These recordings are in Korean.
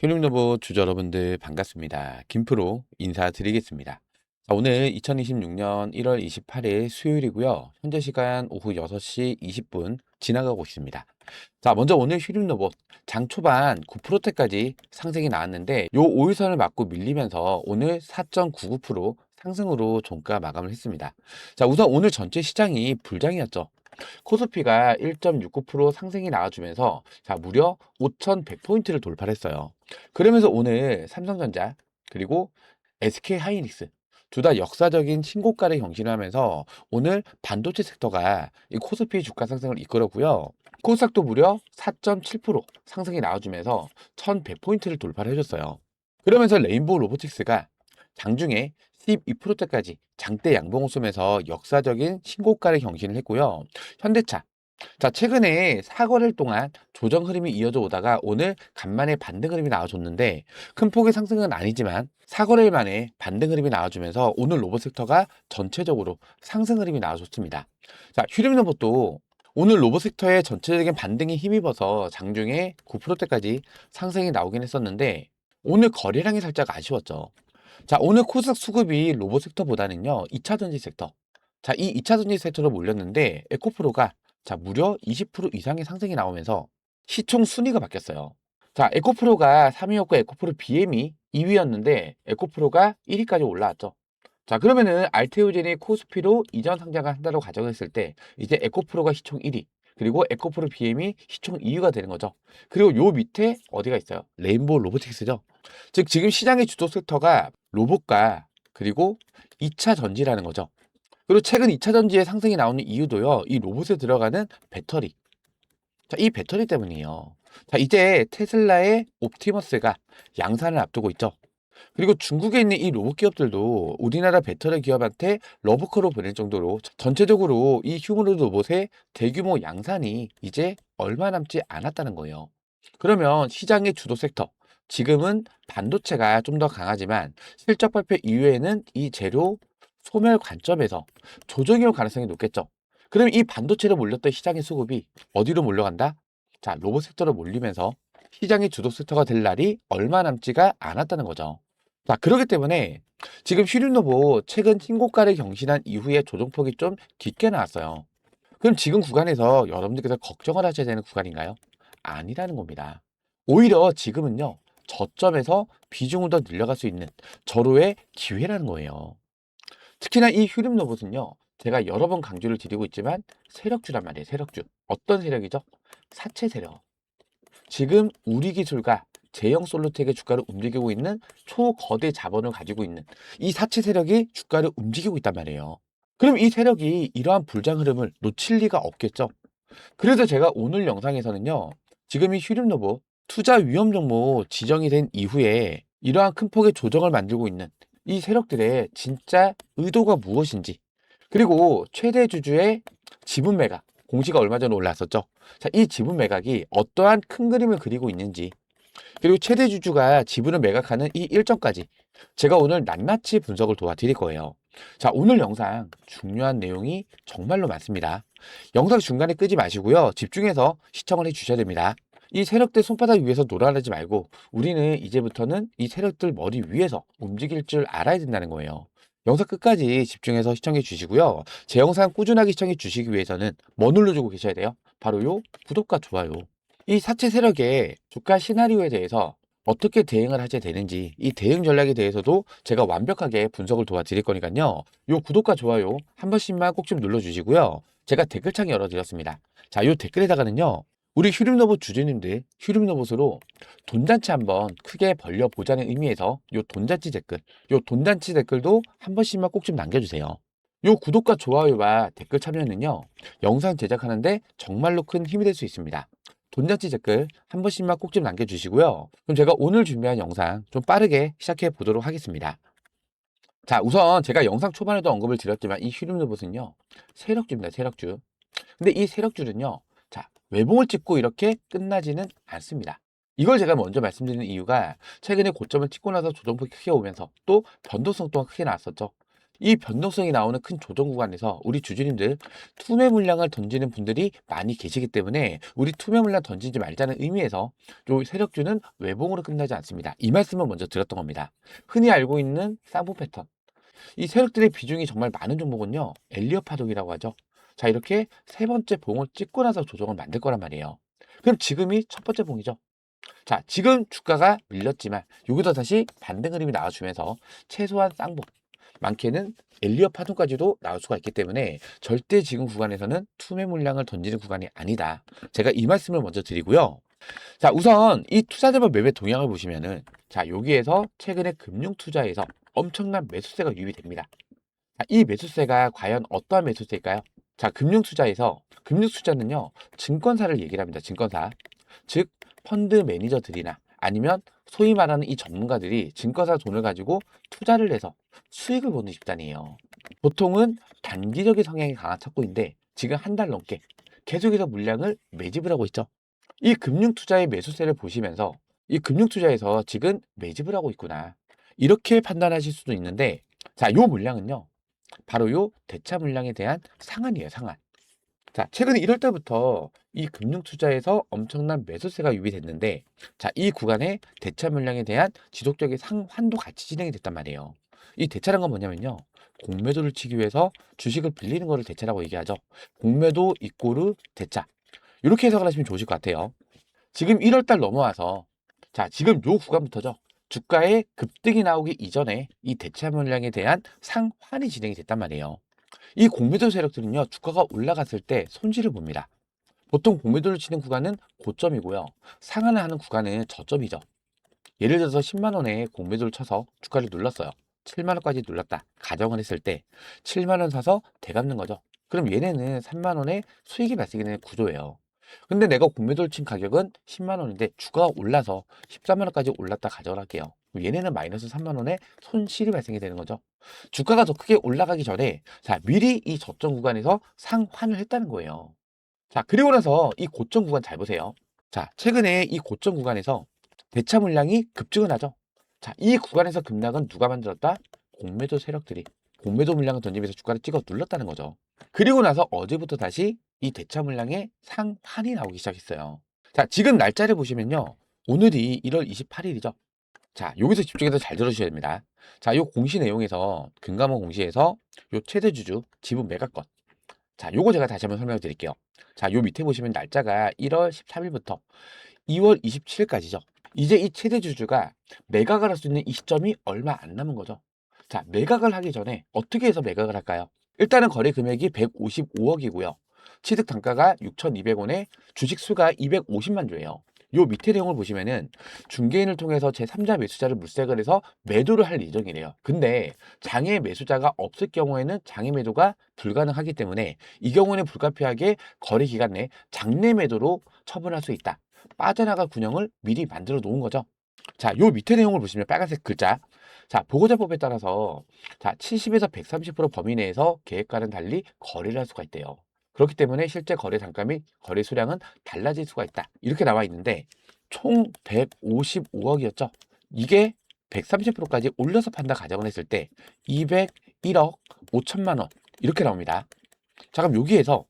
휴림로보 주주 여러분들 반갑습니다. 김프로 인사드리겠습니다. 자, 오늘 2026년 1월 28일 수요일이고요. 현재 시간 오후 6시 20분 지나가고 있습니다. 자, 먼저 오늘 휴림로봇 장 초반 9%대까지 상승이 나왔는데 요 5일선을 맞고 밀리면서 오늘 4.99% 상승으로 종가 마감을 했습니다. 자, 우선 오늘 전체 시장이 불장이었죠. 코스피가 1.69% 상승이 나와주면서 자, 무려 5,100포인트를 돌파를 했어요. 그러면서 오늘 삼성전자 그리고 SK하이닉스 둘 다 역사적인 신고가를 경신하면서 오늘 반도체 섹터가 이 코스피 주가 상승을 이끌었고요. 코스닥도 무려 4.7% 상승이 나와주면서 1,100포인트를 돌파를 해줬어요. 그러면서 레인보우 로보틱스가 장중에 12%대까지 장대 양봉을 쏘면서 역사적인 신고가를 경신을 했고요. 현대차. 자, 최근에 사거래일 동안 조정 흐름이 이어져 오다가 오늘 간만에 반등 흐름이 나와줬는데 큰 폭의 상승은 아니지만 사거래일 만에 반등 흐름이 나와주면서 오늘 로봇 섹터가 전체적으로 상승 흐름이 나와줬습니다. 자, 휴림 로봇도 오늘 로봇 섹터의 전체적인 반등에 힘입어서 장중에 9%대까지 상승이 나오긴 했었는데 오늘 거래량이 살짝 아쉬웠죠. 자, 오늘 코스닥 수급이 로봇 섹터보다는요, 2차 전지 섹터. 자, 이 2차 전지 섹터로 몰렸는데, 에코프로가 자, 무려 20% 이상의 상승이 나오면서 시총 순위가 바뀌었어요. 자, 에코프로가 3위였고, 에코프로 BM이 2위였는데, 에코프로가 1위까지 올라왔죠. 자, 그러면은 알테오젠이 코스피로 이전 상장을 한다고 가정했을 때, 이제 에코프로가 시총 1위, 그리고 에코프로 BM이 시총 2위가 되는 거죠. 그리고 요 밑에 어디가 있어요? 레인보우 로보틱스죠. 즉, 지금 시장의 주도 섹터가 로봇과 그리고 2차 전지라는 거죠. 그리고 최근 2차 전지의 상승이 나오는 이유도요. 이 로봇에 들어가는 배터리. 자, 이 배터리 때문이에요. 자, 이제 테슬라의 옵티머스가 양산을 앞두고 있죠. 그리고 중국에 있는 이 로봇 기업들도 우리나라 배터리 기업한테 러브콜을 보낼 정도로 전체적으로 이 휴머노드 로봇의 대규모 양산이 이제 얼마 남지 않았다는 거예요. 그러면 시장의 주도 섹터, 지금은 반도체가 좀 더 강하지만 실적 발표 이후에는 이 재료 소멸 관점에서 조정이 올 가능성이 높겠죠. 그럼 이 반도체로 몰렸던 시장의 수급이 어디로 몰려간다? 자, 로봇 섹터로 몰리면서 시장의 주도 섹터가 될 날이 얼마 남지가 않았다는 거죠. 자, 그렇기 때문에 지금 휴림노보 최근 신고가를 경신한 이후에 조정폭이 좀 깊게 나왔어요. 그럼 지금 구간에서 여러분들께서 걱정을 하셔야 되는 구간인가요? 아니라는 겁니다. 오히려 지금은요, 저점에서 비중을 더 늘려갈 수 있는 절호의 기회라는 거예요. 특히나 이 휴림 로봇은요, 제가 여러 번 강조를 드리고 있지만 세력주란 말이에요, 세력주. 어떤 세력이죠? 사채 세력. 지금 우리 기술과 제형 솔루텍의 주가를 움직이고 있는 초거대 자본을 가지고 있는 이 사채 세력이 주가를 움직이고 있단 말이에요. 그럼 이 세력이 이러한 불장 흐름을 놓칠 리가 없겠죠. 그래서 제가 오늘 영상에서는요, 지금 이 휴림로봇 투자 위험 종목 지정이 된 이후에 이러한 큰 폭의 조정을 만들고 있는 이 세력들의 진짜 의도가 무엇인지, 그리고 최대 주주의 지분 매각 공시가 얼마 전에 올랐었죠. 자, 이 지분 매각이 어떠한 큰 그림을 그리고 있는지, 그리고 최대 주주가 지분을 매각하는 이 일정까지 제가 오늘 낱낱이 분석을 도와드릴 거예요. 자, 오늘 영상 중요한 내용이 정말로 많습니다. 영상 중간에 끄지 마시고요. 집중해서 시청을 해 주셔야 됩니다. 이 세력들 손바닥 위에서 놀아나지 말고 우리는 이제부터는 이 세력들 머리 위에서 움직일 줄 알아야 된다는 거예요. 영상 끝까지 집중해서 시청해 주시고요. 제 영상 꾸준하게 시청해 주시기 위해서는 뭐 눌러주고 계셔야 돼요? 바로 요 구독과 좋아요. 이 사채 세력의 주가 시나리오에 대해서 어떻게 대응을 하게 되는지, 이 대응 전략에 대해서도 제가 완벽하게 분석을 도와드릴 거니까요. 요 구독과 좋아요 한 번씩만 꼭 좀 눌러주시고요. 제가 댓글창 열어드렸습니다. 자, 요 댓글에다가는요, 우리 휴림로봇 주주님들 휴림로봇으로 돈잔치 한번 크게 벌려보자는 의미에서 요 돈잔치 댓글, 요 돈잔치 댓글도 한 번씩만 꼭 좀 남겨주세요. 요 구독과 좋아요와 댓글 참여는요, 영상 제작하는데 정말로 큰 힘이 될 수 있습니다. 돈잔치 댓글 한 번씩만 꼭 좀 남겨주시고요. 그럼 제가 오늘 준비한 영상 좀 빠르게 시작해 보도록 하겠습니다. 자, 우선 제가 영상 초반에도 언급을 드렸지만 이 휴림로봇은요, 세력주입니다, 세력주. 근데 이 세력주는요, 자, 외봉을 찍고 이렇게 끝나지는 않습니다. 이걸 제가 먼저 말씀드리는 이유가 최근에 고점을 찍고 나서 조정폭이 크게 오면서 또 변동성 또한 크게 나왔었죠. 이 변동성이 나오는 큰 조정 구간에서 우리 주주님들 투매 물량을 던지는 분들이 많이 계시기 때문에 우리 투매 물량 던지지 말자는 의미에서 요 세력주는 외봉으로 끝나지 않습니다. 이 말씀을 먼저 드렸던 겁니다. 흔히 알고 있는 쌍봉 패턴. 이 세력들의 비중이 정말 많은 종목은요. 엘리엇 파동이라고 하죠. 자, 이렇게 세 번째 봉을 찍고 나서 조정을 만들 거란 말이에요. 그럼 지금이 첫 번째 봉이죠. 자, 지금 주가가 밀렸지만 여기서 다시 반등 흐름이 나와주면서 최소한 쌍봉, 많게는 엘리엇 파동까지도 나올 수가 있기 때문에 절대 지금 구간에서는 투매 물량을 던지는 구간이 아니다. 제가 이 말씀을 먼저 드리고요. 자, 우선 이 투자자별 매매 동향을 보시면은 자, 여기에서 최근에 금융 투자에서 엄청난 매수세가 유입이 됩니다. 자, 이 매수세가 과연 어떠한 매수세일까요? 자, 금융 투자는요, 증권사를 얘기를 합니다. 증권사. 즉, 펀드 매니저들이나 아니면 소위 말하는 이 전문가들이 증권사 돈을 가지고 투자를 해서 수익을 보는 집단이에요. 보통은 단기적인 성향이 강한 척구인데 지금 한 달 넘게 계속해서 물량을 매집을 하고 있죠. 이 금융투자의 매수세를 보시면서 이 금융투자에서 지금 매집을 하고 있구나. 이렇게 판단하실 수도 있는데, 자, 요 물량은요, 바로 요 대차 물량에 대한 상한이에요, 상한. 자, 최근에 1월 달부터 이 금융투자에서 엄청난 매수세가 유입됐는데, 자, 이 구간에 대차 물량에 대한 지속적인 상환도 같이 진행이 됐단 말이에요. 이 대차란 건 뭐냐면요. 공매도를 치기 위해서 주식을 빌리는 거를 대차라고 얘기하죠. 공매도 이꼬르 대차. 이렇게 해석을 하시면 좋으실 것 같아요. 지금 1월 달 넘어와서, 자, 지금 요 구간부터죠. 주가의 급등이 나오기 이전에 이 대차 물량에 대한 상환이 진행이 됐단 말이에요. 이 공매도 세력들은요, 주가가 올라갔을 때 손실을 봅니다. 보통 공매도를 치는 구간은 고점이고요. 상한을 하는 구간은 저점이죠. 예를 들어서 10만 원에 공매도를 쳐서 주가를 눌렀어요. 7만 원까지 눌렀다. 가정을 했을 때 7만 원 사서 되갚는 거죠. 그럼 얘네는 3만 원에 수익이 발생이 되는 구조예요. 근데 내가 공매도를 친 가격은 10만 원인데 주가가 올라서 13만 원까지 올랐다 가정을 할게요. 그럼 얘네는 마이너스 3만 원에 손실이 발생이 되는 거죠. 주가가 더 크게 올라가기 전에 자, 미리 이 저점 구간에서 상환을 했다는 거예요. 자, 그리고 나서 이 고점 구간 잘 보세요. 자, 최근에 이 고점 구간에서 대차 물량이 급증을 하죠. 자, 이 구간에서 급락은 누가 만들었다? 공매도 세력들이 공매도 물량을 던지면서 주가를 찍어 눌렀다는 거죠. 그리고 나서 어제부터 다시 이 대차 물량의 상한이 나오기 시작했어요. 자, 지금 날짜를 보시면요. 오늘이 1월 28일이죠. 자, 여기서 집중해서 잘 들어주셔야 됩니다. 자, 요 공시 내용에서 금감원 공시에서 요 최대 주주 지분 매각권. 자, 요거 제가 다시 한번 설명을 드릴게요. 자, 요 밑에 보시면 날짜가 1월 13일부터 2월 27일까지죠. 이제 이 최대 주주가 매각을 할 수 있는 이 시점이 얼마 안 남은 거죠. 자, 매각을 하기 전에 어떻게 해서 매각을 할까요? 일단은 거래 금액이 155억이고요. 취득 단가가 6,200원에 주식 수가 250만 주예요. 요 밑에 내용을 보시면은 중개인을 통해서 제3자 매수자를 물색을 해서 매도를 할 예정이래요. 근데 장외 매수자가 없을 경우에는 장외 매도가 불가능하기 때문에 이 경우에는 불가피하게 거래 기간 내 장내 매도로 처분할 수 있다. 빠져나갈 군형을 미리 만들어 놓은 거죠. 자, 요 밑에 내용을 보시면 빨간색 글자. 자, 보고자법에 따라서 자, 70에서 130% 범위 내에서 계획과는 달리 거래를 할 수가 있대요. 그렇기 때문에 실제 거래 단가 및 거래 수량은 달라질 수가 있다. 이렇게 나와 있는데 총 155억이었죠. 이게 130%까지 올려서 판다 가정을 했을 때 201억 5천만 원 이렇게 나옵니다. 자, 그럼 여기에서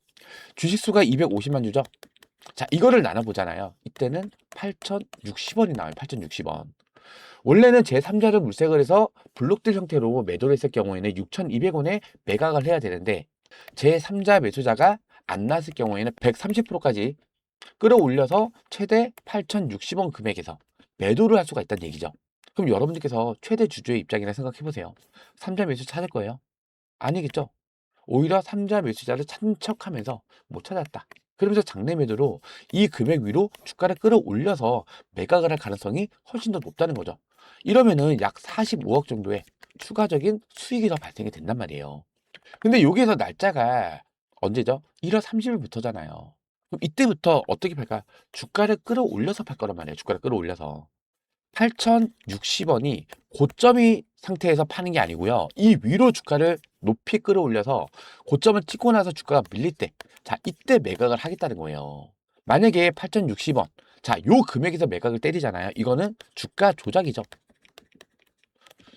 주식수가 250만 주죠. 자, 이거를 나눠보잖아요. 이때는 8,060원이 나와요. 8,060원. 원래는 제3자를 물색을 해서 블록들 형태로 매도를 했을 경우에는 6,200원에 매각을 해야 되는데 제3자 매수자가 안 나왔을 경우에는 130%까지 끌어올려서 최대 8,060원 금액에서 매도를 할 수가 있다는 얘기죠. 그럼 여러분들께서 최대 주주의 입장이라 생각해 보세요. 3자 매수 찾을 거예요? 아니겠죠? 오히려 3자 매수자를 찾는 척하면서 못 찾았다. 그러면서 장내 매도로 이 금액 위로 주가를 끌어올려서 매각을 할 가능성이 훨씬 더 높다는 거죠. 이러면은 약 45억 정도의 추가적인 수익이 더 발생이 된단 말이에요. 근데 여기에서 날짜가 언제죠? 1월 30일부터잖아요. 그럼 이때부터 어떻게 팔까? 주가를 끌어올려서 팔 거란 말이에요. 주가를 끌어올려서. 8,060원이 고점이 상태에서 파는 게 아니고요. 이 위로 주가를 높이 끌어올려서 고점을 찍고 나서 주가가 밀릴 때, 자, 이때 매각을 하겠다는 거예요. 만약에 8,060원, 자, 요 금액에서 매각을 때리잖아요. 이거는 주가 조작이죠.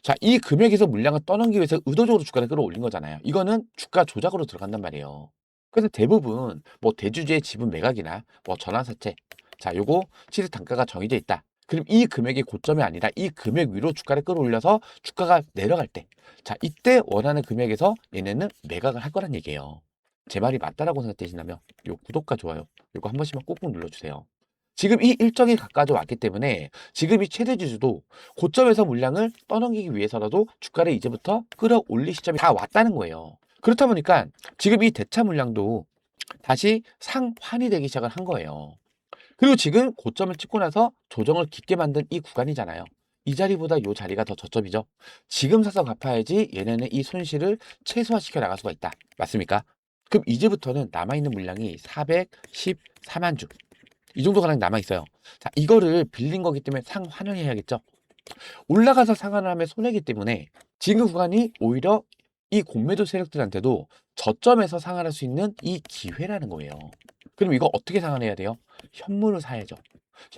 자, 이 금액에서 물량을 떠넘기기 위해서 의도적으로 주가를 끌어올린 거잖아요. 이거는 주가 조작으로 들어간단 말이에요. 그래서 대부분 뭐 대주주의 지분 매각이나 뭐 전환사채, 자, 요거 시세 단가가 정해져 있다. 그럼 이 금액이 고점이 아니라 이 금액 위로 주가를 끌어올려서 주가가 내려갈 때, 자, 이때 원하는 금액에서 얘네는 매각을 할 거란 얘기예요. 제 말이 맞다라고 생각되신다면 요 구독과 좋아요 요거 한 번씩만 꼭꼭 눌러주세요. 지금 이 일정이 가까워져 왔기 때문에 지금 이 최대 주주도 고점에서 물량을 떠넘기기 위해서라도 주가를 이제부터 끌어올릴 시점이 다 왔다는 거예요. 그렇다 보니까 지금 이 대차 물량도 다시 상환이 되기 시작을 한 거예요. 그리고 지금 고점을 찍고 나서 조정을 깊게 만든 이 구간이잖아요. 이 자리보다 이 자리가 더 저점이죠. 지금 사서 갚아야지 얘네는 이 손실을 최소화시켜 나갈 수가 있다. 맞습니까? 그럼 이제부터는 남아있는 물량이 414만 주. 이 정도 가량 남아있어요. 자, 이거를 빌린 거기 때문에 상환을 해야겠죠. 올라가서 상환을 하면 손해기 때문에 지금 구간이 오히려 이 공매도 세력들한테도 저점에서 상환할 수 있는 이 기회라는 거예요. 그럼 이거 어떻게 상환해야 돼요? 현물을 사야죠.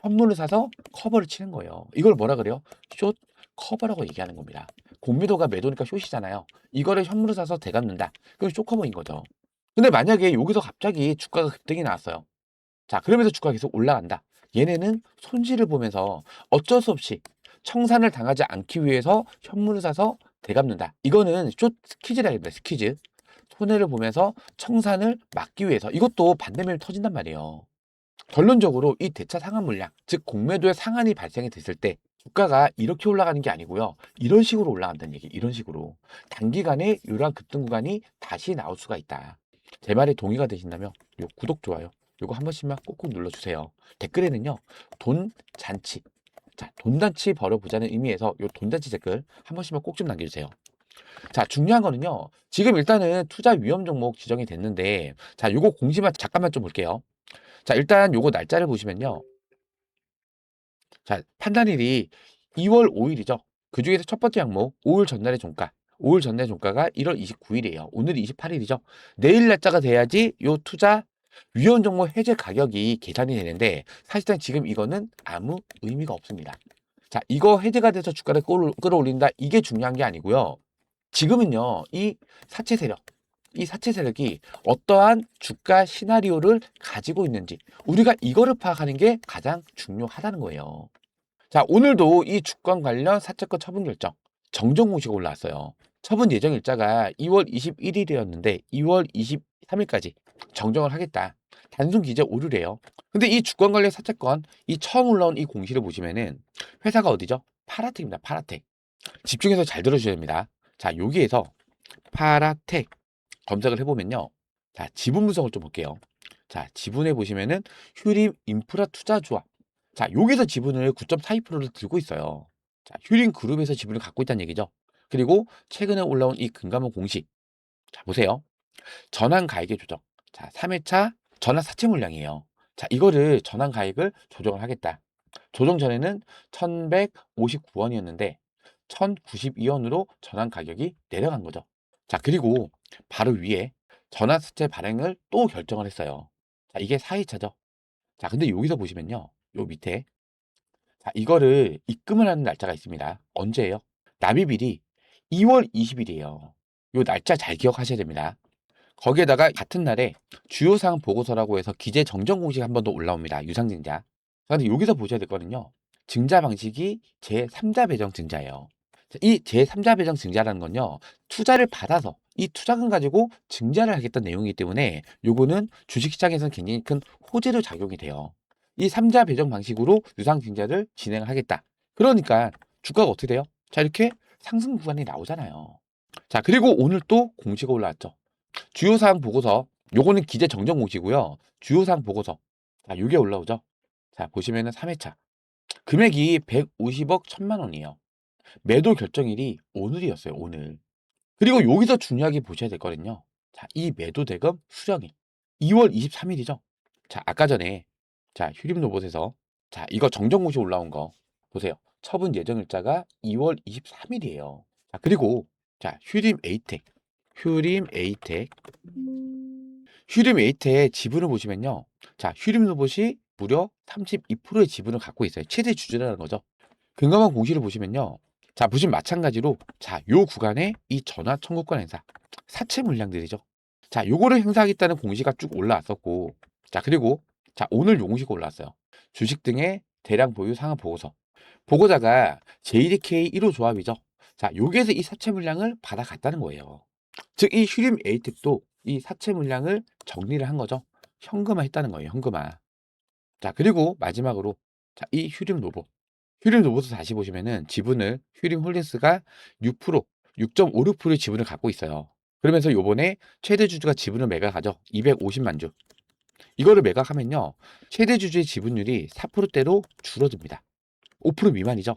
현물을 사서 커버를 치는 거예요. 이걸 뭐라 그래요? 숏 커버라고 얘기하는 겁니다. 공매도가 매도니까 숏이잖아요. 이거를 현물을 사서 되갚는다. 그럼 숏 커버인 거죠. 근데 만약에 여기서 갑자기 주가가 급등이 나왔어요. 자, 그러면서 주가가 계속 올라간다. 얘네는 손실을 보면서 어쩔 수 없이 청산을 당하지 않기 위해서 현물을 사서 되갚는다. 이거는 숏 스퀴즈라 합니다. 스퀴즈. 손해를 보면서 청산을 막기 위해서 이것도 반대매매 터진단 말이에요. 결론적으로 이 대차 상한 물량, 즉 공매도의 상한이 발생이 됐을 때 주가가 이렇게 올라가는 게 아니고요. 이런 식으로 올라간다는 얘기. 이런 식으로. 단기간에 이러한 급등 구간이 다시 나올 수가 있다. 제 말에 동의가 되신다면 요 구독, 좋아요 요거 한 번씩만 꼭꼭 눌러주세요. 댓글에는요. 돈 잔치. 자, 돈잔치 벌어보자는 의미에서 요 돈잔치 댓글 한 번씩만 꼭 좀 남겨주세요. 자, 중요한 거는요. 지금 일단은 투자 위험 종목 지정이 됐는데, 자, 요거 공시만 잠깐만 좀 볼게요. 자, 일단 요거 날짜를 보시면요. 자, 판단일이 2월 5일이죠. 그 중에서 첫 번째 항목 5일 전날의 종가. 5일 전날 종가가 1월 29일이에요. 오늘이 28일이죠. 내일 날짜가 돼야지 요 투자 위험 종목 해제 가격이 계산이 되는데 사실상 지금 이거는 아무 의미가 없습니다. 자, 이거 해제가 돼서 주가를 끌어올린다. 이게 중요한 게 아니고요. 지금은요. 이 사채 세력이 어떠한 주가 시나리오를 가지고 있는지 우리가 이거를 파악하는 게 가장 중요하다는 거예요. 자, 오늘도 이 주권 관련 사채권 처분 결정 정정 공시가 올라왔어요. 처분 예정 일자가 2월 21일이었는데 2월 23일까지 정정을 하겠다. 단순 기재 오류래요. 근데 이 주권 관련 사채권 이 처음 올라온 이 공시를 보시면은 회사가 어디죠? 파라텍입니다. 파라텍. 집중해서 잘 들어주셔야 됩니다. 자, 여기에서 파라텍 검색을 해보면요. 자, 지분 분석을 좀 볼게요. 자, 지분에 보시면은 휴림 인프라 투자 조합. 자, 여기서 지분을 9.42%를 들고 있어요. 자, 휴림 그룹에서 지분을 갖고 있다는 얘기죠. 그리고 최근에 올라온 이 금감원 공시. 자, 보세요. 전환 가액의 조정. 자, 3회차 전환 사채 물량이에요. 자, 이거를 전환 가액을 조정을 하겠다. 조정 전에는 1,159원이었는데 1,092원으로 전환 가격이 내려간 거죠. 자, 그리고 바로 위에 전환사채 발행을 또 결정을 했어요. 자, 이게 4회차죠. 자, 근데 여기서 보시면요. 요 밑에 자, 이거를 입금을 하는 날짜가 있습니다. 언제예요? 납입일이 2월 20일이에요. 요 날짜 잘 기억하셔야 됩니다. 거기에다가 같은 날에 주요사항 보고서라고 해서 기재 정정 공식 한 번 더 올라옵니다. 유상증자. 근데 여기서 보셔야 될 거는요. 증자 방식이 제3자 배정 증자예요. 이 제3자 배정 증자라는 건요. 투자를 받아서 이 투자금 가지고 증자를 하겠다는 내용이기 때문에 요거는 주식시장에서는 굉장히 큰 호재로 작용이 돼요. 이 3자 배정 방식으로 유상 증자를 진행을 하겠다. 그러니까 주가가 어떻게 돼요? 자, 이렇게 상승 구간이 나오잖아요. 자, 그리고 오늘 또 공시가 올라왔죠. 주요사항 보고서, 요거는 기재 정정 공시고요. 주요사항 보고서. 자, 요게 올라오죠. 자, 보시면은 3회차. 금액이 150억 1천만 원이에요. 매도 결정일이 오늘이었어요, 오늘. 그리고 여기서 중요하게 보셔야 될 거는요. 자, 이 매도 대금 수령일. 2월 23일이죠. 자, 아까 전에, 자, 휴림 로봇에서, 자, 이거 정정 공시 올라온 거 보세요. 처분 예정 일자가 2월 23일이에요. 자, 그리고, 자, 휴림 에이텍 지분을 보시면요. 자, 휴림 로봇이 무려 32%의 지분을 갖고 있어요. 최대 주주라는 거죠. 금감원 공시를 보시면요. 자, 보시면 마찬가지로 자, 요 구간에 이 전화 청구권 행사, 사채 물량들이죠. 자, 요거를 행사하겠다는 공시가 쭉 올라왔었고, 자, 그리고 자, 오늘 요 공시가 올라왔어요. 주식 등의 대량 보유 상환 보고서. 보고자가 JDK 1호 조합이죠. 자, 여기에서 이 사채 물량을 받아갔다는 거예요. 즉, 이 휴림 에이텍도 이 사채 물량을 정리를 한 거죠. 현금화 했다는 거예요. 현금화. 자, 그리고 마지막으로 자, 이 휴림 로봇. 휴림 로봇을 다시 보시면은 지분을 휴림 홀딩스가 6%, 6.56%의 지분을 갖고 있어요. 그러면서 요번에 최대 주주가 지분을 매각하죠. 250만 주. 이거를 매각하면요. 최대 주주의 지분율이 4%대로 줄어듭니다. 5% 미만이죠.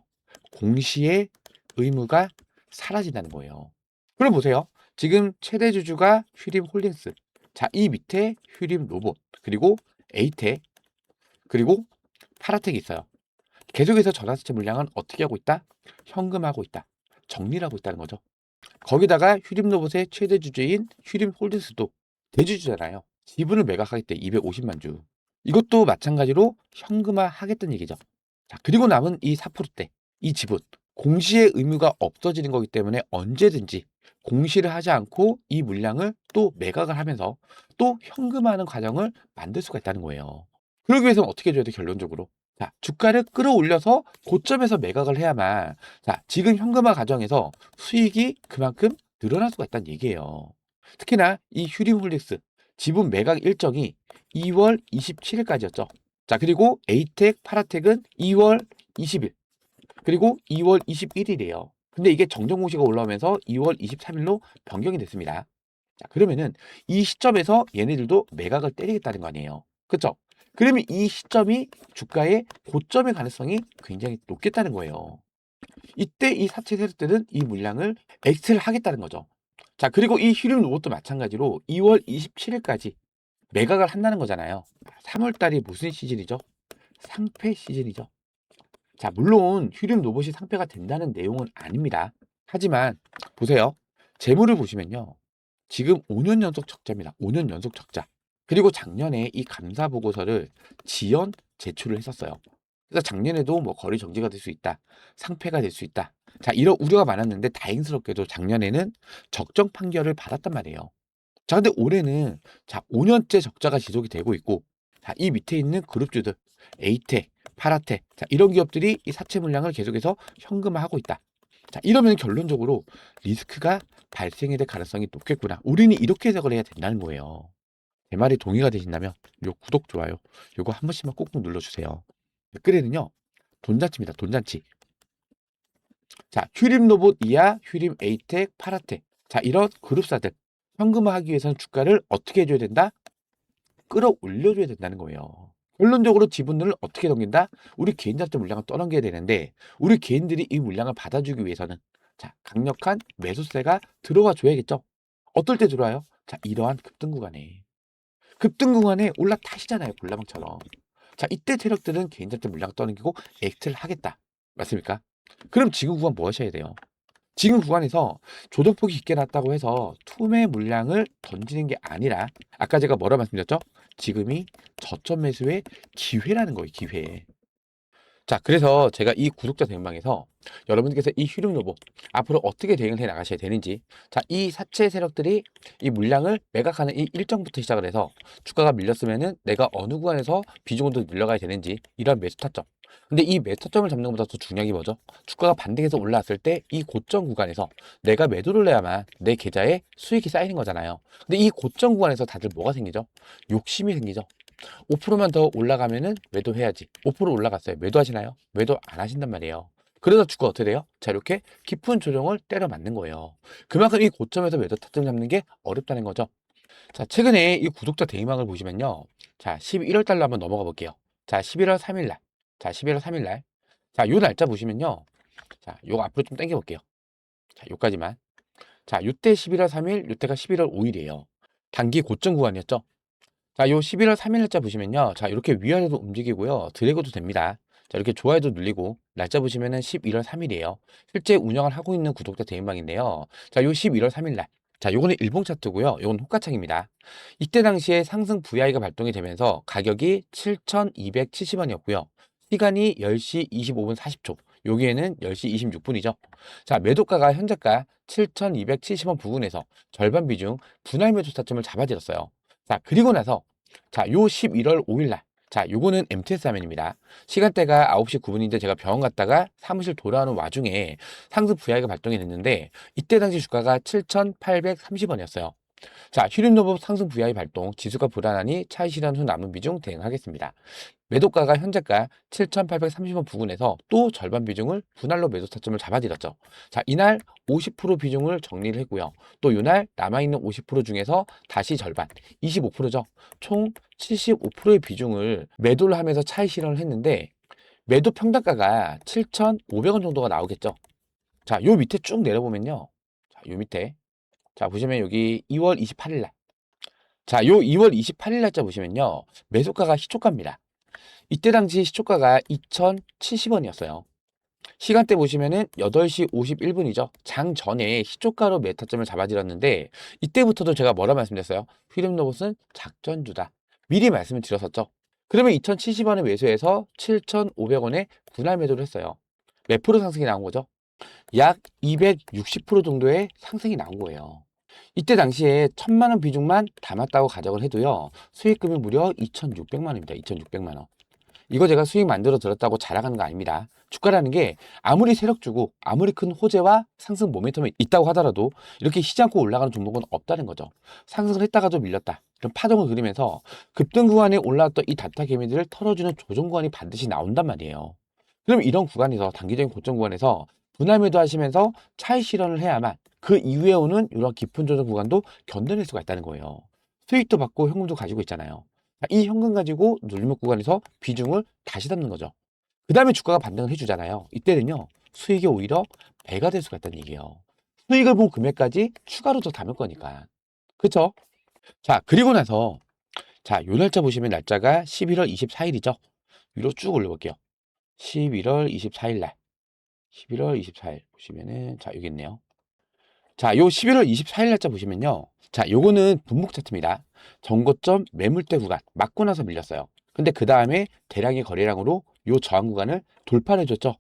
공시의 의무가 사라진다는 거예요. 그럼 보세요. 지금 최대 주주가 휴림 홀딩스. 자, 이 밑에 휴림 로봇, 그리고 에이텍, 그리고 파라텍이 있어요. 계속해서 전환사채 물량은 어떻게 하고 있다? 현금하고 있다. 정리를 하고 있다는 거죠. 거기다가 휴림 로봇의 최대 주주인 휴림 홀딩스도 대주주잖아요. 지분을 매각하겠대. 250만 주. 이것도 마찬가지로 현금화 하겠다는 얘기죠. 자, 그리고 남은 이 4%대, 이 지분, 공시의 의무가 없어지는 거기 때문에 언제든지 공시를 하지 않고 이 물량을 또 매각을 하면서 또 현금화하는 과정을 만들 수가 있다는 거예요. 그러기 위해서는 어떻게 해줘야 돼, 결론적으로? 자, 주가를 끌어올려서 고점에서 매각을 해야만, 자, 지금 현금화 과정에서 수익이 그만큼 늘어날 수가 있다는 얘기예요. 특히나 이 휴림홀릭스 지분 매각 일정이 2월 27일까지였죠. 자, 그리고 에이텍, 파라텍은 2월 20일, 그리고 2월 21일이에요. 근데 이게 정정 공시가 올라오면서 2월 23일로 변경이 됐습니다. 자, 그러면은 이 시점에서 얘네들도 매각을 때리겠다는 거 아니에요. 그쵸? 그러면 이 시점이 주가의 고점의 가능성이 굉장히 높겠다는 거예요. 이때 이 사채 세력들은 이 물량을 엑스를 하겠다는 거죠. 자, 그리고 이 휴림 로봇도 마찬가지로 2월 27일까지 매각을 한다는 거잖아요. 3월 달이 무슨 시즌이죠? 상패 시즌이죠. 자, 물론 휴림 로봇이 상패가 된다는 내용은 아닙니다. 하지만 보세요. 재물을 보시면요. 지금 5년 연속 적자입니다. 5년 연속 적자. 그리고 작년에 이 감사 보고서를 지연 제출을 했었어요. 그래서 작년에도 뭐 거리 정지가 될 수 있다. 상패가 될 수 있다. 자, 이런 우려가 많았는데 다행스럽게도 작년에는 적정 판결을 받았단 말이에요. 자, 근데 올해는 자, 5년째 적자가 지속이 되고 있고, 자, 이 밑에 있는 그룹주들, 에이텍, 파라텍, 자, 이런 기업들이 이 사채 물량을 계속해서 현금화하고 있다. 자, 이러면 결론적으로 리스크가 발생해야 될 가능성이 높겠구나. 우리는 이렇게 해석을 해야 된다는 거예요. 제 말이 동의가 되신다면 요 구독, 좋아요 요거 한 번씩만 꾹꾹 눌러주세요. 댓글에는요. 돈잔치입니다. 돈잔치. 자, 휴림 로봇 이하, 휴림 에이텍, 파라텍. 자, 이런 그룹사들 현금화하기 위해서는 주가를 어떻게 해줘야 된다? 끌어올려줘야 된다는 거예요. 결론적으로 지분을 어떻게 넘긴다? 우리 개인자체 물량을 떠넘겨야 되는데 우리 개인들이 이 물량을 받아주기 위해서는 자, 강력한 매수세가 들어와 줘야겠죠. 어떨 때 들어와요? 자, 이러한 급등 구간에. 급등 구간에 올라타시잖아요. 볼라방처럼. 자, 이때 세력들은 개인자체 물량을 떠넘기고 엑스를 하겠다. 맞습니까? 그럼 지금 구간 뭐 하셔야 돼요? 지금 구간에서 조정폭이 깊게 났다고 해서 투매 물량을 던지는 게 아니라 아까 제가 뭐라 말씀드렸죠? 지금이 저점 매수의 기회라는 거예요. 기회. 자, 그래서 제가 이 구독자 대행방에서 여러분들께서 이 휴림 로봇 앞으로 어떻게 대응을 해 나가셔야 되는지, 자, 이 사채 세력들이 이 물량을 매각하는 이 일정부터 시작을 해서 주가가 밀렸으면은 내가 어느 구간에서 비중으로 늘려가야 되는지, 이런 매수 타점. 근데 이 매수 타점을 잡는 것보다 더 중요한 게 뭐죠? 주가가 반등해서 올라왔을 때 이 고점 구간에서 내가 매도를 해야만 내 계좌에 수익이 쌓이는 거잖아요. 근데 이 고점 구간에서 다들 뭐가 생기죠? 욕심이 생기죠. 5%만 더 올라가면은 매도해야지. 5% 올라갔어요. 매도하시나요? 매도 안 하신단 말이에요. 그러다 주가 어떻게 돼요? 자, 이렇게 깊은 조정을 때려 맞는 거예요. 그만큼 이 고점에서 매도 타점 잡는 게 어렵다는 거죠. 자, 최근에 이 구독자 대기망을 보시면요. 자, 11월 달로 한번 넘어가 볼게요. 자, 11월 3일 날. 자, 11월 3일 날. 자, 요 날짜 보시면요. 자, 요거 앞으로 좀 당겨 볼게요. 자, 요까지만. 자, 요때 11월 3일, 요때가 11월 5일이에요. 단기 고점 구간이었죠. 자, 요 11월 3일 날짜 보시면요. 자, 이렇게 위아래로 움직이고요. 드래그도 됩니다. 자, 이렇게 좋아요도 눌리고, 날짜 보시면은 11월 3일이에요. 실제 운영을 하고 있는 구독자 대행방인데요. 자, 요 11월 3일 날. 자, 요거는 일봉 차트고요. 요건 호가창입니다. 이때 당시에 상승 VI가 발동이 되면서 가격이 7,270원이었고요. 시간이 10시 25분 40초. 여기에는 10시 26분이죠. 자, 매도가가 현재가 7,270원 부근에서 절반 비중 분할 매도 타점을 잡아들였어요. 자, 그리고 나서 자, 요 11월 5일 날 자, 요거는 MTS 화면입니다. 시간대가 9시 9분인데 제가 병원 갔다가 사무실 돌아오는 와중에 상승 VI가 발동이 됐는데 이때 당시 주가가 7,830원이었어요. 자, 휴림노브 상승 VI 발동, 지수가 불안하니 차익 실현 후 남은 비중 대응하겠습니다. 매도가가 현재가 7,830원 부근에서 또 절반 비중을 분할로 매도 타점을 잡아들였죠. 자, 이날 50% 비중을 정리를 했고요. 또 이날 남아있는 50% 중에서 다시 절반, 25%죠. 총 75%의 비중을 매도를 하면서 차익 실현을 했는데 매도 평단가가 7,500원 정도가 나오겠죠. 자, 요 밑에 쭉 내려보면요. 자, 요 밑에. 자, 보시면 여기 2월 28일 날. 자, 요 2월 28일 날짜 보시면요. 매수가가 시초가입니다. 이때 당시 시초가가 2,070원이었어요. 시간대 보시면은 8시 51분이죠. 장 전에 시초가로 메타점을 잡아들였는데 이때부터도 제가 뭐라 말씀드렸어요? 휘름로봇은 작전주다. 미리 말씀을 드렸었죠. 그러면 2,070원에 매수해서 7,500원에 분할 매도를 했어요. 몇 프로 상승이 나온 거죠? 약 260% 정도의 상승이 나온 거예요. 이때 당시에 1,000만 원 비중만 담았다고 가정을 해도요. 수익금이 무려 2,600만 원입니다. 2,600만 원. 이거 제가 수익 만들어 들었다고 자랑하는 거 아닙니다. 주가라는 게 아무리 세력 주고 아무리 큰 호재와 상승 모멘텀이 있다고 하더라도 이렇게 쉬지 않고 올라가는 종목은 없다는 거죠. 상승을 했다가도 밀렸다. 이런 파동을 그리면서 급등 구간에 올라왔던 이 단타 개미들을 털어주는 조정 구간이 반드시 나온단 말이에요. 그럼 이런 구간에서 단기적인 고점 구간에서 분할 매도 하시면서 차익 실현을 해야만 그 이후에 오는 이런 깊은 조정 구간도 견뎌낼 수가 있다는 거예요. 수익도 받고 현금도 가지고 있잖아요. 이 현금 가지고 눌림목 구간에서 비중을 다시 담는 거죠. 그 다음에 주가가 반등을 해주잖아요. 이때는요, 수익이 오히려 배가 될 수가 있다는 얘기예요. 수익을 본 금액까지 추가로 더 담을 거니까. 그쵸? 자, 그리고 나서, 자, 요 날짜 보시면 날짜가 11월 24일이죠. 위로 쭉 올려볼게요. 11월 24일 날. 11월 24일 보시면은, 자, 여기 있네요. 자, 요 11월 24일 날짜 보시면요. 자, 요거는 분목 차트입니다. 전고점 매물대 구간 맞고 나서 밀렸어요. 근데 그 다음에 대량의 거래량으로 요 저항 구간을 돌파를 해줬죠.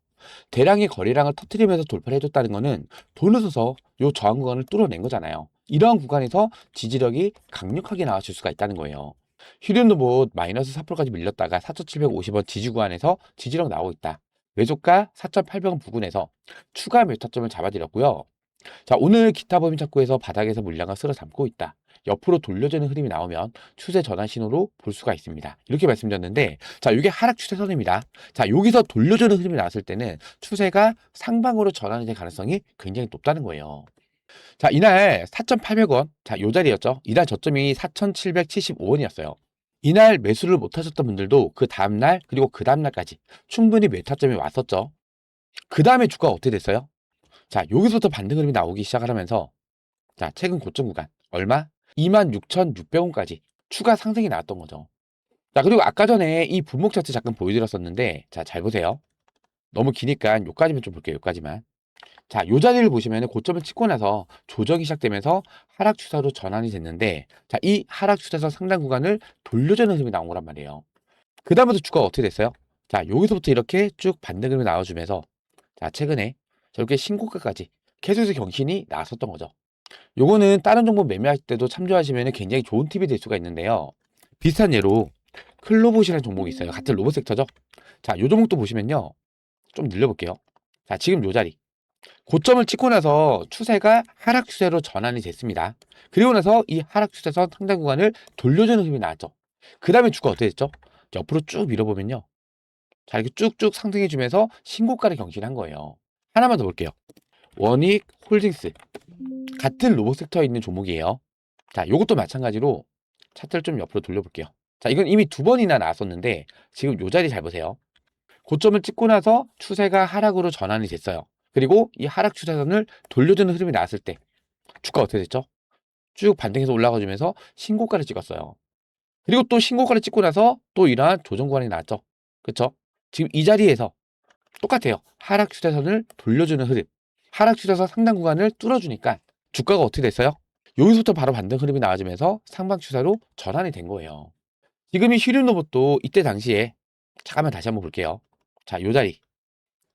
대량의 거래량을 터트리면서 돌파를 해줬다는 거는 돈을 써서 요 저항 구간을 뚫어낸 거잖아요. 이러한 구간에서 지지력이 강력하게 나와줄 수가 있다는 거예요. 휴림로봇 마이너스 4%까지 밀렸다가 4,750원 지지 구간에서 지지력 나오고 있다. 매수가 4,800원 부근에서 추가 매타점을 잡아들였고요. 자, 오늘 기타 법인 착구에서 바닥에서 물량을 쓸어 담고 있다. 옆으로 돌려주는 흐름이 나오면 추세 전환 신호로 볼 수가 있습니다. 이렇게 말씀드렸는데, 자, 이게 하락 추세선입니다. 자, 여기서 돌려주는 흐름이 나왔을 때는 추세가 상방으로 전환이 될 가능성이 굉장히 높다는 거예요. 자, 이날 4,800원, 자, 요 자리였죠. 이날 저점이 4,775원이었어요. 이날 매수를 못 하셨던 분들도 그 다음날, 그리고 그 다음날까지 충분히 매타점이 왔었죠. 그 다음에 주가가 어떻게 됐어요? 자, 여기서부터 반등 흐름이 나오기 시작을 하면서 자, 최근 고점 구간 얼마? 26,600원까지 추가 상승이 나왔던 거죠. 자, 그리고 아까 전에 이 분목 차트 잠깐 보여드렸었는데 자, 잘 보세요. 너무 기니까 요까지만 좀 볼게요. 요까지만. 자, 요 자리를 보시면 고점을 찍고 나서 조정이 시작되면서 하락 추세로 전환이 됐는데 자, 이 하락 추세선 상단 구간을 돌려주는 흐름이 나온 거란 말이에요. 그 다음부터 주가가 어떻게 됐어요? 자, 여기서부터 이렇게 쭉 반등 흐름이 나와주면서 자, 최근에 저렇게 신고가까지 계속해서 경신이 나왔었던 거죠. 요거는 다른 정보 매매할 때도 참조하시면 굉장히 좋은 팁이 될 수가 있는데요. 비슷한 예로 클로봇이라는 종목이 있어요. 같은 로봇 섹터죠. 자, 요 종목도 보시면요. 좀 늘려볼게요. 자, 지금 요 자리. 고점을 찍고 나서 추세가 하락 추세로 전환이 됐습니다. 그리고 나서 이 하락 추세선 상단 구간을 돌려주는 힘이 나왔죠. 그 다음에 주가 어떻게 됐죠? 옆으로 쭉 밀어보면요. 자, 이렇게 쭉쭉 상승해주면서 신고가를 경신한 거예요. 하나만 더 볼게요. 원익 홀딩스. 같은 로봇 섹터에 있는 종목이에요. 자, 요것도 마찬가지로 차트를 좀 옆으로 돌려볼게요. 자, 이건 이미 두 번이나 나왔었는데 지금 요 자리 잘 보세요. 고점을 찍고 나서 추세가 하락으로 전환이 됐어요. 그리고 이 하락 추세선을 돌려주는 흐름이 나왔을 때 주가 어떻게 됐죠? 쭉 반등해서 올라가주면서 신고가를 찍었어요. 그리고 또 신고가를 찍고 나서 또 이러한 조정 구간이 나왔죠. 그쵸? 지금 이 자리에서 똑같아요. 하락 추세선을 돌려주는 흐름. 하락 추세선 상단 구간을 뚫어주니까 주가가 어떻게 됐어요? 여기서부터 바로 반등 흐름이 나와주면서 상방 추세로 전환이 된 거예요. 지금 이 휴림로봇도 이때 당시에 잠깐만 다시 한번 볼게요. 자, 요 자리.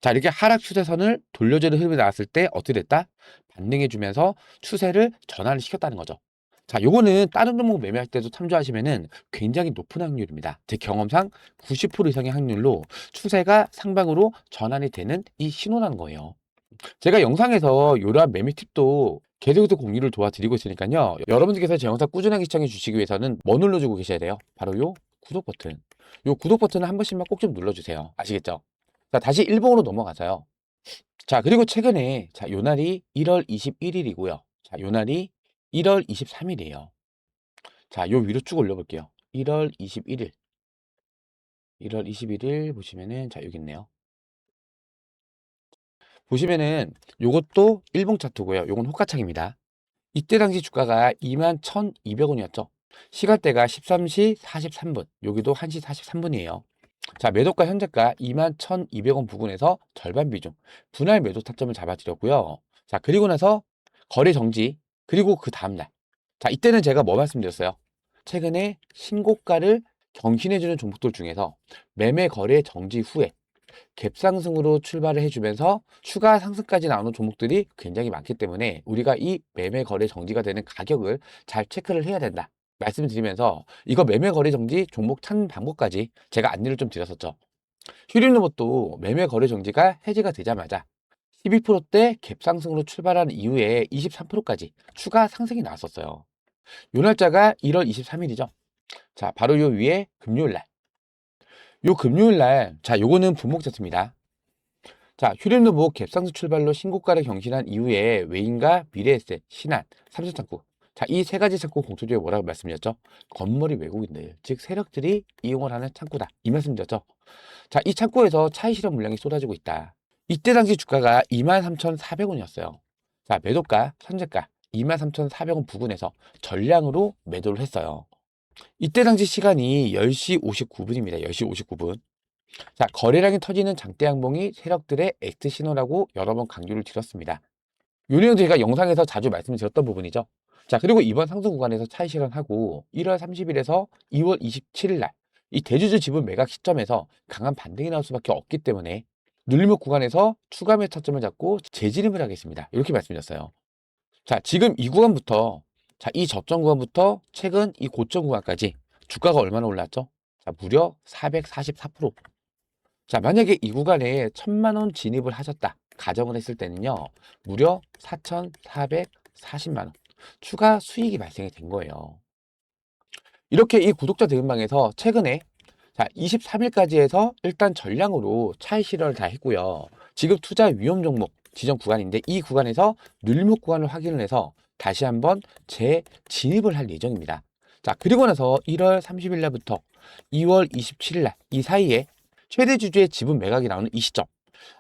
자, 이렇게 하락 추세선을 돌려주는 흐름이 나왔을 때 어떻게 됐다? 반등해주면서 추세를 전환을 시켰다는 거죠. 자, 요거는 다른 종목 매매할 때도 참조하시면은 굉장히 높은 확률입니다. 제 경험상 90% 이상의 확률로 추세가 상방으로 전환이 되는 이 신호라는 거예요. 제가 영상에서 이러한 매매 팁도 계속해서 공유를 도와드리고 있으니까요. 여러분들께서 제 영상 꾸준하게 시청해 주시기 위해서는 뭐 눌러주고 계셔야 돼요? 바로 요 구독 버튼. 요 구독 버튼을 한 번씩만 꼭 좀 눌러주세요. 아시겠죠? 자, 다시 일봉으로 넘어가서요. 자, 그리고 최근에 요 날이 1월 21일이고요. 자, 요 날이 1월 23일이에요. 자, 요 위로 쭉 올려볼게요. 1월 21일. 1월 21일 보시면은 여기 있네요. 보시면은 요것도 일봉 차트고요. 요건 호가창입니다. 이때 당시 주가가 21,200원이었죠. 시간대가 13시 43분. 여기도 1시 43분이에요. 자, 매도가 현재가 21,200원 부근에서 절반 비중, 분할 매도 타점을 잡아드렸고요. 자, 그리고 나서 거래 정지, 그리고 그 다음날. 자, 이때는 제가 뭐 말씀드렸어요? 최근에 신고가를 경신해주는 종목들 중에서 매매 거래 정지 후에 갭상승으로 출발을 해주면서 추가 상승까지 나오는 종목들이 굉장히 많기 때문에 우리가 이 매매 거래 정지가 되는 가격을 잘 체크를 해야 된다 말씀드리면서, 이거 매매 거래 정지 종목 찾는 방법까지 제가 안내를 좀 드렸었죠. 휴림로봇도 매매 거래 정지가 해제가 되자마자 12%대 갭상승으로 출발한 이후에 23%까지 추가 상승이 나왔었어요. 요 날짜가 1월 23일이죠. 자, 바로 요 위에 금요일 날. 요 금요일 날, 자, 요거는 분목 차트입니다. 자, 휴림로봇 갭상승 출발로 신고가를 경신한 이후에 외인과 미래에셋, 신한, 삼성창구. 자, 이 세 가지 창구 공통적으로 뭐라고 말씀드렸죠? 건물이 외국인들, 즉 세력들이 이용을 하는 창구다. 이 말씀드렸죠? 자, 이 창구에서 차익 실현 물량이 쏟아지고 있다. 이때 당시 주가가 23,400원이었어요. 자, 매도가, 현재가 23,400원 부근에서 전량으로 매도를 했어요. 이때 당시 시간이 10시 59분입니다. 10시 59분. 자, 거래량이 터지는 장대 양봉이 세력들의 X 신호라고 여러 번 강조를 드렸습니다. 요 내용 제가 영상에서 자주 말씀드렸던 부분이죠. 자, 그리고 이번 상승 구간에서 차익 실현하고 1월 30일에서 2월 27일 날 이 대주주 지분 매각 시점에서 강한 반등이 나올 수밖에 없기 때문에 눌림목 구간에서 추가 매수 타점을 잡고 재진입을 하겠습니다. 이렇게 말씀드렸어요. 자, 지금 이 구간부터, 자, 이 저점 구간부터 최근 이 고점 구간까지 주가가 얼마나 올랐죠? 자, 무려 444%. 자, 만약에 이 구간에 1,000만 원 진입을 하셨다 가정을 했을 때는요, 무려 4,440만 원 추가 수익이 발생이 된 거예요. 이렇게 이 구독자 대금방에서 최근에, 자, 23일까지 해서 일단 전량으로 차익 실현을 다 했고요. 지금 투자 위험 종목 지정 구간인데 이 구간에서 눌목 구간을 확인을 해서 다시 한번 재진입을 할 예정입니다. 자, 그리고 나서 1월 30일 날부터 2월 27일 날 이 사이에 최대 주주의 지분 매각이 나오는 이 시점.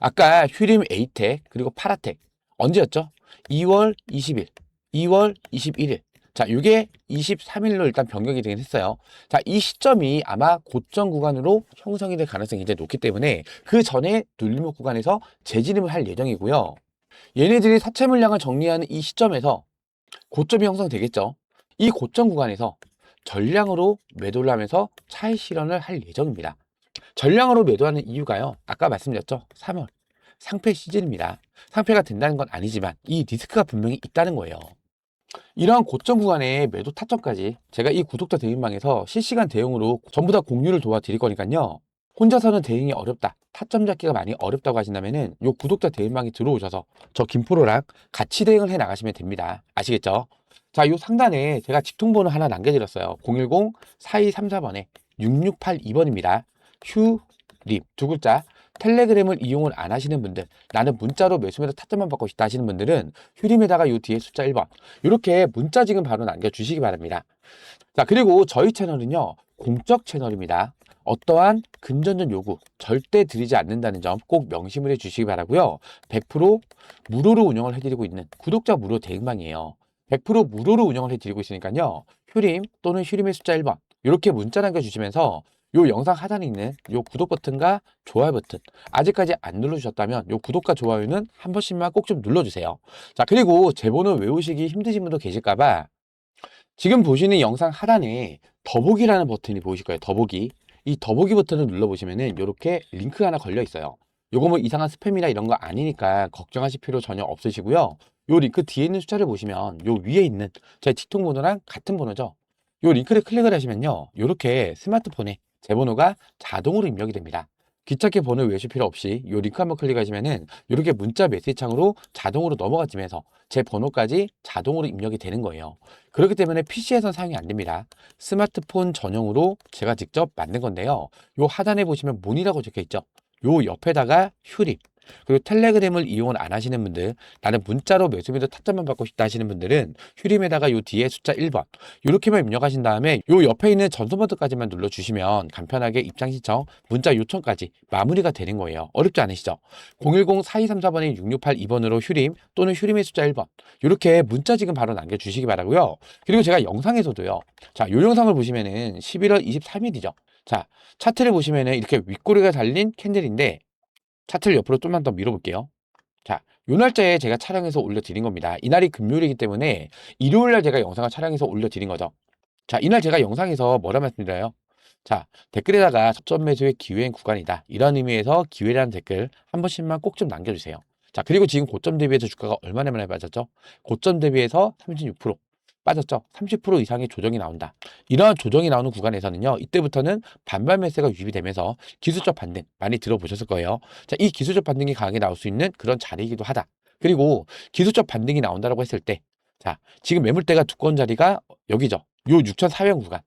아까 휴림 에이텍 그리고 파라텍 언제였죠? 2월 20일, 2월 21일. 자, 이게 23일로 일단 변경이 되긴 했어요. 자, 이 시점이 아마 고점 구간으로 형성이 될 가능성이 굉장히 높기 때문에 그 전에 눌림목 구간에서 재진입을 할 예정이고요. 얘네들이 사채 물량을 정리하는 이 시점에서 고점이 형성되겠죠. 이 고점 구간에서 전량으로 매도를 하면서 차익 실현을 할 예정입니다. 전량으로 매도하는 이유가요, 아까 말씀드렸죠. 3월 상패 시즌입니다. 상패가 된다는 건 아니지만 이 리스크가 분명히 있다는 거예요. 이러한 고점 구간의 매도 타점까지 제가 이 구독자 대응방에서 실시간 대응으로 전부 다 공유를 도와드릴 거니까요. 혼자서는 대응이 어렵다, 타점 잡기가 많이 어렵다고 하신다면은 요 구독자 대응방에 들어오셔서 저 김프로랑 같이 대응을 해 나가시면 됩니다. 아시겠죠? 자, 요 상단에 제가 직통번호 하나 남겨드렸어요. 010-4234번에 6682번입니다. 휴림 두 글자. 텔레그램을 이용을 안 하시는 분들, 나는 문자로 매수매도 타점만 받고 싶다 하시는 분들은 휴림에다가 요 뒤에 숫자 1번 이렇게 문자 지금 바로 남겨주시기 바랍니다. 자, 그리고 저희 채널은요, 공적 채널입니다. 어떠한 금전전 요구 절대 드리지 않는다는 점 꼭 명심을 해 주시기 바라고요. 100% 무료로 운영을 해드리고 있는 구독자 무료 대응방이에요. 100% 무료로 운영을 해드리고 있으니까요. 휴림 또는 휴림의 숫자 1번 이렇게 문자 남겨주시면서 요 영상 하단에 있는 요 구독 버튼과 좋아요 버튼 아직까지 안 눌러주셨다면 요 구독과 좋아요는 한 번씩만 꼭 좀 눌러주세요. 자, 그리고 제 번호 외우시기 힘드신 분도 계실까봐 지금 보시는 영상 하단에 더보기라는 버튼이 보이실 거예요. 더보기. 이 더보기 버튼을 눌러보시면은 이렇게 링크가 하나 걸려 있어요. 요거 뭐 이상한 스팸이나 이런 거 아니니까 걱정하실 필요 전혀 없으시고요. 요 링크 뒤에 있는 숫자를 보시면 요 위에 있는 제 틱톡 번호랑 같은 번호죠. 요 링크를 클릭을 하시면요. 요렇게 스마트폰에 제 번호가 자동으로 입력이 됩니다. 귀찮게 번호 외우실 필요 없이 요 링크 한번 클릭하시면은 이렇게 문자 메시지 창으로 자동으로 넘어가지면서 제 번호까지 자동으로 입력이 되는 거예요. 그렇기 때문에 PC에선 사용이 안 됩니다. 스마트폰 전용으로 제가 직접 만든 건데요. 요 하단에 보시면 문이라고 적혀 있죠. 요 옆에다가 휴립, 그리고 텔레그램을 이용을 안 하시는 분들, 나는 문자로 매수비도 타점만 받고 싶다 하시는 분들은 휴림에다가 요 뒤에 숫자 1번 이렇게만 입력하신 다음에 요 옆에 있는 전송 버튼까지만 눌러주시면 간편하게 입장 신청, 문자 요청까지 마무리가 되는 거예요. 어렵지 않으시죠? 010-4234번에 6682번으로 휴림 또는 휴림의 숫자 1번 이렇게 문자 지금 바로 남겨주시기 바라고요. 그리고 제가 영상에서도요. 자, 요 영상을 보시면은 11월 23일이죠. 자, 차트를 보시면은 이렇게 윗꼬리가 달린 캔들인데 차트를 옆으로 좀만 더 밀어볼게요. 자, 요 날짜에 제가 촬영해서 올려드린 겁니다. 이날이 금요일이기 때문에 일요일날 제가 영상을 촬영해서 올려드린 거죠. 자, 이날 제가 영상에서 뭐라 말씀드려요? 자, 댓글에다가 저점 매수의 기회인 구간이다. 이런 의미에서 기회라는 댓글 한 번씩만 꼭 좀 남겨주세요. 자, 그리고 지금 고점 대비해서 주가가 얼마나 많이 빠졌죠? 고점 대비해서 36% 빠졌죠? 30% 이상의 조정이 나온다. 이러한 조정이 나오는 구간에서는요, 이때부터는 반발 매세가 유입이 되면서 기술적 반등 많이 들어보셨을 거예요. 자, 이 기술적 반등이 강하게 나올 수 있는 그런 자리이기도 하다. 그리고 기술적 반등이 나온다라고 했을 때, 자, 지금 매물대가 두꺼운 자리가 여기죠. 요 6,400 구간.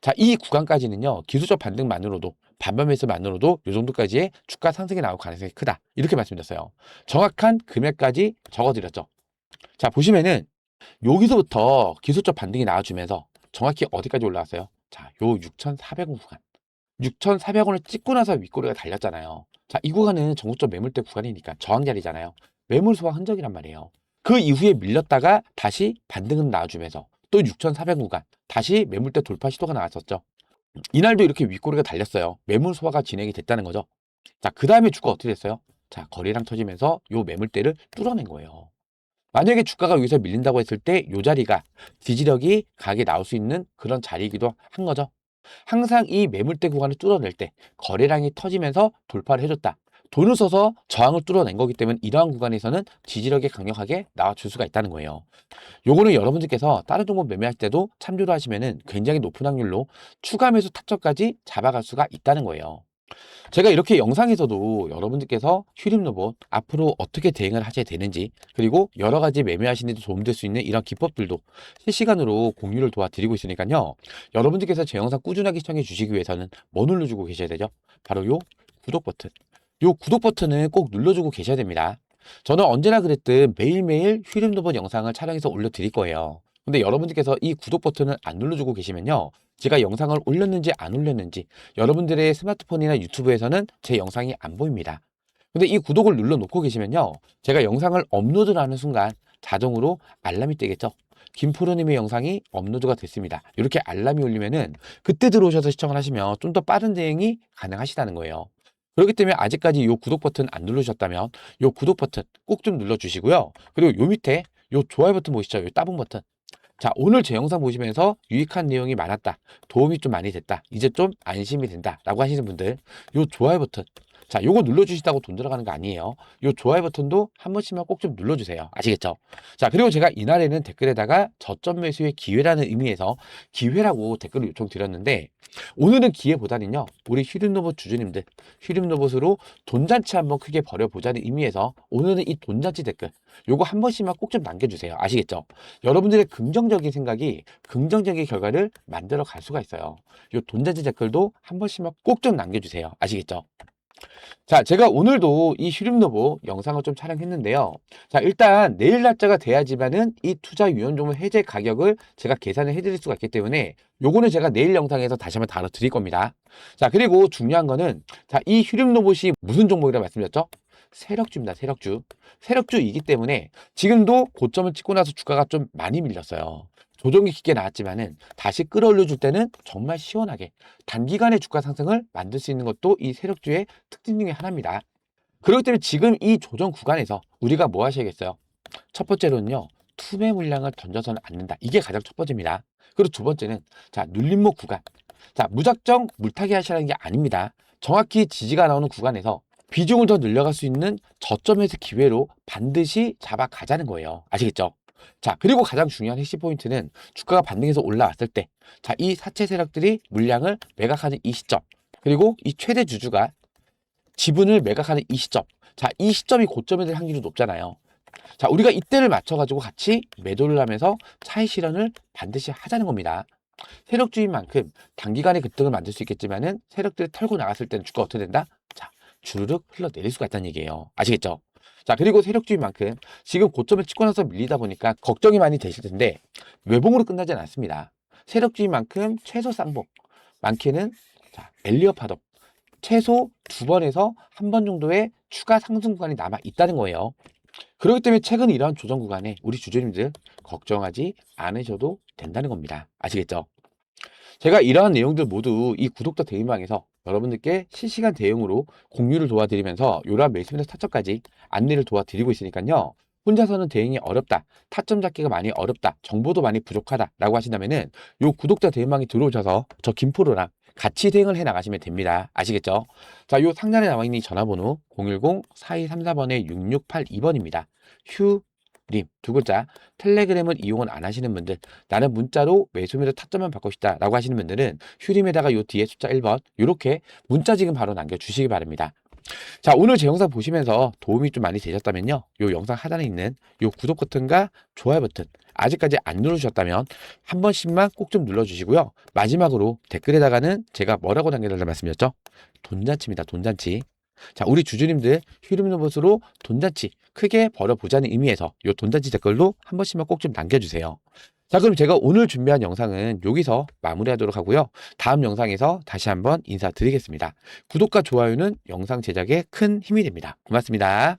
자, 이 구간까지는요, 기술적 반등만으로도, 반발 매수만으로도 요 정도까지의 주가 상승이 나올 가능성이 크다. 이렇게 말씀드렸어요. 정확한 금액까지 적어드렸죠. 자, 보시면은 여기서부터 기술적 반등이 나와주면서 정확히 어디까지 올라왔어요? 자, 요 6,400원 구간. 6,400원을 찍고 나서 윗꼬리가 달렸잖아요. 자, 이 구간은 전국적 매물대 구간이니까 저항 자리잖아요. 매물 소화 흔적이란 말이에요. 그 이후에 밀렸다가 다시 반등은 나와주면서 또 6,400 구간 다시 매물대 돌파 시도가 나왔었죠. 이날도 이렇게 윗꼬리가 달렸어요. 매물 소화가 진행이 됐다는 거죠. 자, 그 다음에 주가 어떻게 됐어요? 자, 거래량 터지면서 요 매물대를 뚫어낸 거예요. 만약에 주가가 여기서 밀린다고 했을 때 이 자리가 지지력이 강하게 나올 수 있는 그런 자리이기도 한 거죠. 항상 이 매물대 구간을 뚫어낼 때 거래량이 터지면서 돌파를 해줬다. 돈을 써서 저항을 뚫어낸 거기 때문에 이러한 구간에서는 지지력이 강력하게 나와줄 수가 있다는 거예요. 요거는 여러분들께서 다른 종목 매매할 때도 참조를 하시면은 굉장히 높은 확률로 추가 매수 타점까지 잡아갈 수가 있다는 거예요. 제가 이렇게 영상에서도 여러분들께서 휴림 로봇 앞으로 어떻게 대응을 하셔야 되는지, 그리고 여러 가지 매매하시는 데 도움될 수 있는 이런 기법들도 실시간으로 공유를 도와드리고 있으니까요. 여러분들께서 제 영상 꾸준하게 시청해 주시기 위해서는 뭐 눌러주고 계셔야 되죠? 바로 요 구독 버튼. 요 구독 버튼을 꼭 눌러주고 계셔야 됩니다. 저는 언제나 그랬듯 매일매일 휴림 로봇 영상을 촬영해서 올려드릴 거예요. 근데 여러분들께서 이 구독 버튼을 안 눌러주고 계시면요, 제가 영상을 올렸는지 안 올렸는지 여러분들의 스마트폰이나 유튜브에서는 제 영상이 안 보입니다. 근데 이 구독을 눌러놓고 계시면요, 제가 영상을 업로드를 하는 순간 자동으로 알람이 뜨겠죠. 김프로님의 영상이 업로드가 됐습니다. 이렇게 알람이 울리면은 그때 들어오셔서 시청을 하시면 좀 더 빠른 대응이 가능하시다는 거예요. 그렇기 때문에 아직까지 이 구독 버튼 안 누르셨다면 이 구독 버튼 꼭 좀 눌러주시고요. 그리고 요 밑에 요 좋아요 버튼 보이시죠? 요 따봉 버튼. 자, 오늘 제 영상 보시면서 유익한 내용이 많았다, 도움이 좀 많이 됐다, 이제 좀 안심이 된다 라고 하시는 분들, 요 좋아요 버튼, 자, 요거 눌러주시다고 돈 들어가는 거 아니에요. 요 좋아요 버튼도 한 번씩만 꼭 좀 눌러주세요. 아시겠죠? 자, 그리고 제가 이날에는 댓글에다가 저점 매수의 기회라는 의미에서 기회라고 댓글을 요청드렸는데, 오늘은 기회보다는요, 우리 휴림로봇 주주님들 휴림로봇으로 돈잔치 한번 크게 벌여보자는 의미에서 오늘은 이 돈잔치 댓글 요거 한 번씩만 꼭 좀 남겨주세요. 아시겠죠? 여러분들의 긍정적인 생각이 긍정적인 결과를 만들어 갈 수가 있어요. 요 돈잔치 댓글도 한 번씩만 꼭 좀 남겨주세요. 아시겠죠? 자, 제가 오늘도 이 휴림로봇 영상을 좀 촬영했는데요. 자, 일단 내일 날짜가 돼야지만은 이 투자 유연 종목 해제 가격을 제가 계산을 해드릴 수가 있기 때문에 요거는 제가 내일 영상에서 다시 한번 다뤄드릴 겁니다. 자, 그리고 중요한 거는, 자, 이 휴림로봇이 무슨 종목이라고 말씀드렸죠? 세력주입니다. 세력주. 세력주이기 때문에 지금도 고점을 찍고 나서 주가가 좀 많이 밀렸어요. 조정이 깊게 나왔지만은 다시 끌어올려 줄 때는 정말 시원하게 단기간의 주가 상승을 만들 수 있는 것도 이 세력주의 특징 중에 하나입니다. 그렇기 때문에 지금 이 조정 구간에서 우리가 뭐 하셔야겠어요? 첫 번째로는요, 투매 물량을 던져서는 안 된다. 이게 가장 첫 번째입니다. 그리고 두 번째는, 자, 눌림목 구간. 자, 무작정 물타기 하시라는 게 아닙니다. 정확히 지지가 나오는 구간에서 비중을 더 늘려갈 수 있는 저점에서 기회로 반드시 잡아가자는 거예요. 아시겠죠? 자, 그리고 가장 중요한 핵심 포인트는 주가가 반등해서 올라왔을 때, 자, 이 사채 세력들이 물량을 매각하는 이 시점, 그리고 이 최대 주주가 지분을 매각하는 이 시점, 자, 이 시점이 고점이 될 확률이 높잖아요. 자, 우리가 이때를 맞춰가지고 같이 매도를 하면서 차익 실현을 반드시 하자는 겁니다. 세력주인 만큼 단기간에 급등을 만들 수 있겠지만은 세력들이 털고 나갔을 때는 주가 어떻게 된다? 자, 주르륵 흘러내릴 수가 있다는 얘기예요. 아시겠죠? 자, 그리고 세력주인 만큼 지금 고점을 찍고 나서 밀리다 보니까 걱정이 많이 되실 텐데 외봉으로 끝나지 않습니다. 세력주인 만큼 최소 쌍봉, 많게는 자, 엘리어 파동, 최소 2번에서 1번 정도의 추가 상승 구간이 남아 있다는 거예요. 그렇기 때문에 최근 이러한 조정 구간에 우리 주주님들 걱정하지 않으셔도 된다는 겁니다. 아시겠죠? 제가 이러한 내용들 모두 이 구독자 대인방에서 여러분들께 실시간 대응으로 공유를 도와드리면서 이러한 매수매수 타점까지 안내를 도와드리고 있으니까요. 혼자서는 대응이 어렵다, 타점 잡기가 많이 어렵다, 정보도 많이 부족하다 라고 하신다면은 요 구독자 대인방에 들어오셔서 저 김프로랑 같이 대응을 해 나가시면 됩니다. 아시겠죠? 자, 요 상단에 나와 있는 이 전화번호 010-4234번에 6682번입니다. 휴님 두 글자. 텔레그램을 이용을 안 하시는 분들, 나는 문자로 매수매수 타점만 받고 싶다 라고 하시는 분들은 휴림에다가 요 뒤에 숫자 1번 이렇게 문자 지금 바로 남겨주시기 바랍니다. 자, 오늘 제 영상 보시면서 도움이 좀 많이 되셨다면요, 요 영상 하단에 있는 요 구독 버튼과 좋아요 버튼 아직까지 안 누르셨다면 한 번씩만 꼭 좀 눌러주시고요. 마지막으로 댓글에다가는 제가 뭐라고 남겨달라는 말씀이었죠? 돈잔치입니다. 돈잔치. 자, 우리 주주님들 휴림로봇으로 돈잔치 크게 벌어보자는 의미에서 요 돈잔치 댓글도 한 번씩만 꼭 좀 남겨주세요. 자, 그럼 제가 오늘 준비한 영상은 여기서 마무리하도록 하고요. 다음 영상에서 다시 한번 인사드리겠습니다. 구독과 좋아요는 영상 제작에 큰 힘이 됩니다. 고맙습니다.